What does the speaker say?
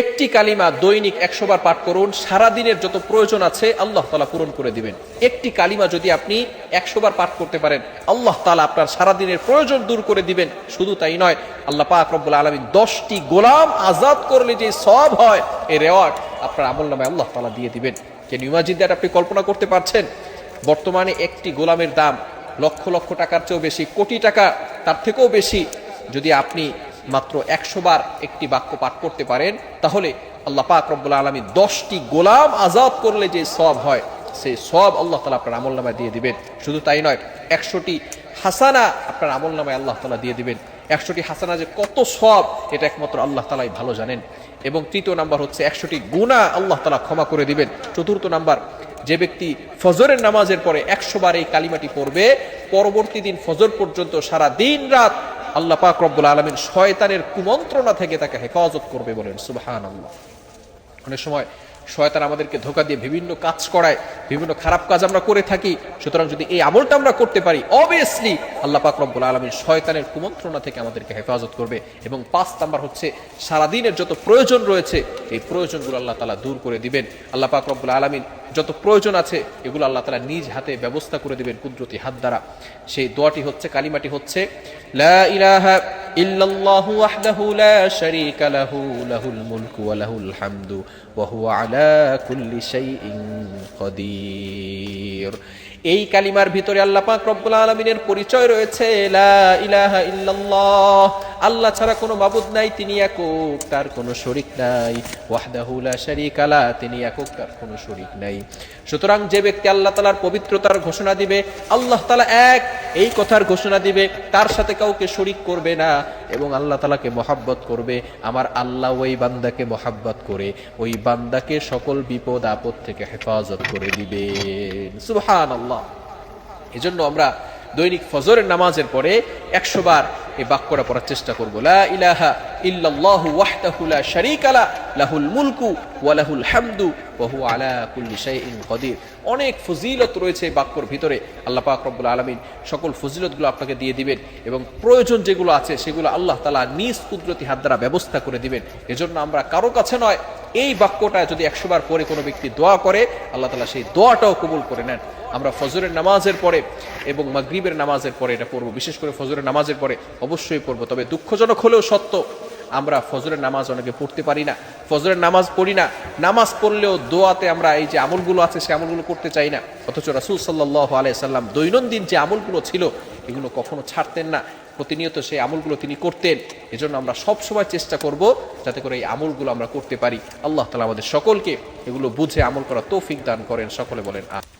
একটি কালিমা দৈনিক 100 বার পাঠ করুন, সারা দিনের যত প্রয়োজন আছে আল্লাহ তাআলা পূরণ করে দিবেন। একটি কালিমা যদি আপনি 100 বার পাঠ করতে পারেন, আল্লাহ তাআলা আপনার সারা দিনের প্রয়োজন দূর করে দিবেন। শুধু তাই নয়, আল্লাহ পাক রব্বুল আলামিন 10টি গোলাম আজাদ করলে যে সওয়াব হয়, এই রেওয়ার্ড আপনার আমলনামায় আল্লাহ তাআলা দিয়ে দিবেন। Can you imagine that? আপনি কল্পনা করতে পারছেন? বর্তমানে একটি গোলামের দাম লক্ষ লক্ষ টাকার চেয়েও বেশি, কোটি টাকা তার থেকেও বেশি। যদি আপনি মাত্র 100 বার একটি বাক্য পাঠ করতে পারেন, তাহলে আল্লাহ পাক রব্বুল আলামিন 10টি গোলাম আজাদ করলে যে সওয়াব হয়, সেই সওয়াব আল্লাহ তাআলা আপনার আমলনামায় দিয়ে দিবেন। শুধু তাই নয়, 100টি হাসানা আপনার আমলনামায় আল্লাহ তাআলা দিয়ে দিবেন। 100টি হাসানা যে কত সওয়াব, এটা একমাত্র আল্লাহ তাআলাই ভালো জানেন। এবং তৃতীয় নাম্বার হচ্ছে 100টি গুনাহ আল্লাহ তাআলা ক্ষমা করে দিবেন। চতুর্থ নাম্বার, যে ব্যক্তি ফজরের নামাজের পরে 100 বার এই কালিমাটি পড়বে, পরবর্তী দিন ফজর পর্যন্ত সারা দিন রাত আল্লাহ পাক রব্বুল আলামিন শয়তানের কুমন্ত্রণা থেকে তাকে হেফাজত করবে। বলেন সুবহানাল্লাহ। অনেক সময় শয়তান আমাদেরকে ধোঁকা দিয়ে বিভিন্ন কাজ করায়, বিভিন্ন খারাপ কাজ আমরা করে থাকি। সুতরাং যদি এই আমলটা আমরা করতে পারি, অবভিয়াসলি আল্লাহ পাক রব্বুল আলামিন শয়তানের কুমন্ত্রণা থেকে আমাদেরকে হেফাজত করবে। এবং 5 নাম্বার হচ্ছে, সারাদিনের যত প্রয়োজন রয়েছে এই প্রয়োজনগুলো আল্লাহ তাআলা দূর করে দিবেন। আল্লাহ পাক রব্বুল আলামিন যত প্রয়োজন আছে এগুলো আল্লাহ তাআলা নিজ হাতে ব্যবস্থা করে দিবেন কুদরতি হাত দ্বারা। সেই দোয়াটি হচ্ছে, কালিমাটি হচ্ছে, লা ইলাহা ইল্লাল্লাহু ওয়াহদাহু লা শারীকা লাহু লাহুল মুলকু ওয়া লাহুল হামদু ওয়া হুয়া আলা কুল্লি শাইইন কাদির। এই কালিমার ভিতরে আল্লাহ পাক রব্বুল আলামিনের পরিচয় রয়েছে, লা ইলাহা ইল্লাল্লাহ, আল্লাহ ছাড়া কোনো মাবুদ নাই, তিনি একক, তার কোনো শরীক নাই। ওয়াহদাহু লা শারীকা লা, তিনি একক, তার কোনো শরীক নাই। সুতরাং যে ব্যক্তি আল্লাহ তাআলার পবিত্রতার ঘোষণা দিবে, আল্লাহ তাআলা এক, এই কথার ঘোষণা দিবে, তার সাথে কাউকে শরীক করবে না এবং আল্লাহ তাআলাকে মহব্বত করবে, আমার আল্লাহ ওই বান্দাকে মহব্বত করে ওই বান্দাকে সকল বিপদ আপদ থেকে হেফাজত করে দিবেন। সুবহানাল্লাহ। এজন্য আমরা দৈনিক ফজরের নামাজের পরে 100 বার এই বাক্যটা পড়ার চেষ্টা করব, লা ইলাহা ইল্লাল্লাহু ওয়াহদাহু লা শারীকা লা লাহুল মুলকু ওয়া লাহুল হামদু ওয়া হুয়া আলা কুল্লি শাইইন কাদির। অনেক ফজিলত রয়েছে এই বাক্যর ভিতরে। আল্লাহ পাক রব্বুল আলামিন সকল ফজিলতগুলো আপনাকে দিয়ে দিবেন এবং প্রয়োজন যেগুলো আছে সেগুলো আল্লাহ তাআলা নিজ কুদরতি হাত দ্বারা ব্যবস্থা করে দিবেন। এজন্য আমরা কারো কাছে নয়, এই বাক্যটা যদি 100 বার পরে কোনো ব্যক্তি দোয়া করে, আল্লাহ তাআলা সেই দোয়াটাও কবুল করে নেন। আমরা ফজরের নামাজের পরে এবং মাগরিবের নামাজের পরে এটা পড়ব, বিশেষ করে ফজরের নামাজের পরে অবশ্যই পড়ব। তবে দুঃখজনক হলেও সত্য, আমরা ফজরের নামাজ অনেকে পড়তে পারি না, ফজরের নামাজ পড়ি না, নামাজ পড়লেও দোয়াতে আমরা এই যে আমলগুলো আছে সে আমলগুলো করতে চাই না। অথচ রাসূল সাল্লাল্লাহু আলাইহি সাল্লাম দৈনন্দিন যে আমলগুলো ছিল এগুলো কখনো ছাড়তেন না, প্রতিনিয়ত সেই আমলগুলো তিনি করতেন। এজন্য আমরা সব সময় চেষ্টা করব যাতে করে এই আমলগুলো আমরা করতে পারি। আল্লাহ তাআলা আমাদের সকলকে এগুলো বুঝে আমল করার তৌফিক দান করেন। সকলে বলেন আমিন।